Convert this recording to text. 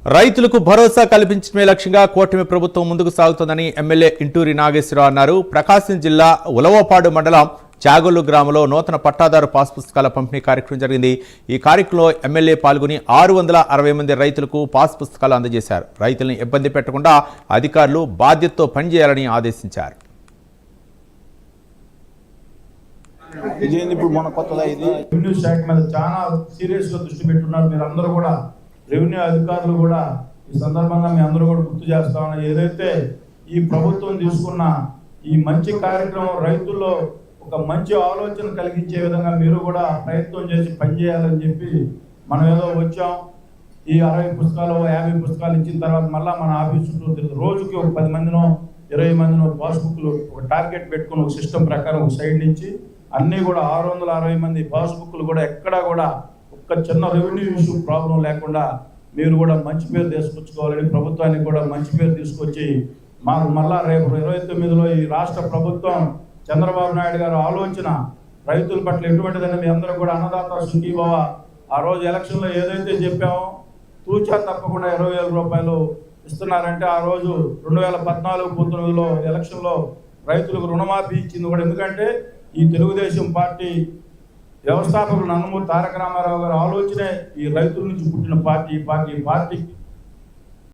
రైతులకు భరోసా కల్పించడమే లక్ష్యంగా కూటమి ప్రభుత్వం ముందుకు సాగుతోందని ఎమ్మెల్యే ఇంటూరి నాగేశ్వరరావు అన్నారు. ప్రకాశం జిల్లా ఉలవపాడు మండలం చాగొల్లు గ్రామంలో నూతన పట్టాదారు పాస్ పుస్తకాల పంపిణీ కార్యక్రమం జరిగింది. ఈ కార్యక్రమంలో ఎమ్మెల్యే పాల్గొని 660 మంది రైతులకు పాస్ పుస్తకాలు అందజేశారు. రైతులను ఇబ్బంది పెట్టకుండా అధికారులు బాధ్యతతో పనిచేయాలని ఆదేశించారు. ఇప్పుడు మన కొత్తగా ఇది రెవెన్యూ శాఖ మీద చాలా సీరియస్గా దృష్టి పెట్టున్నారు. మీరు అందరూ కూడా రెవెన్యూ అధికారులు కూడా ఈ సందర్భంగా మీ అందరూ కూడా గుర్తు చేస్తామని, ఏదైతే ఈ ప్రభుత్వం తీసుకున్న ఈ మంచి కార్యక్రమం రైతుల్లో ఒక మంచి ఆలోచన కలిగించే విధంగా మీరు కూడా ప్రయత్నం చేసి పనిచేయాలని చెప్పి మనం ఏదో వచ్చాం, ఈ 60 పుస్తకాలు 50 పుస్తకాలు ఇచ్చిన తర్వాత మళ్ళీ మన ఆఫీస్ చుట్టూ రోజుకి ఒక 10 మందినో 20 మందినో పాస్బుక్లు ఒక టార్గెట్ పెట్టుకుని ఒక సిస్టమ్ ప్రకారం ఒక సైడ్ నుంచి అన్నీ కూడా 660 మంది పాస్బుక్లు కూడా ఎక్కడా కూడా ఒక్క చిన్న రెవెన్యూ ఇష్యూ ప్రాబ్లం లేకుండా మీరు కూడా మంచి పేరు తీసుకొచ్చుకోవాలని, ప్రభుత్వానికి కూడా మంచి పేరు తీసుకొచ్చి మాకు మళ్ళా రేపు 29లో ఈ రాష్ట్ర ప్రభుత్వం చంద్రబాబు నాయుడు గారు ఆలోచన రైతుల పట్ల ఎటువంటిదని మీ అందరూ కూడా అన్నదాత సుఖీభవ ఆ రోజు ఎలక్షన్లో ఏదైతే చెప్పామో తూచా తప్పకుండా 20,000 రూపాయలు ఇస్తున్నారంటే ఆ రోజు 2014-19లో ఎలక్షన్లో రైతులకు రుణమాఫీ ఇచ్చింది కూడా. ఎందుకంటే ఈ తెలుగుదేశం పార్టీ వ్యవస్థాపకులు నందమూరి తారక రామారావు గారు ఆలోచనే ఈ రైతుల నుంచి పుట్టిన పార్టీ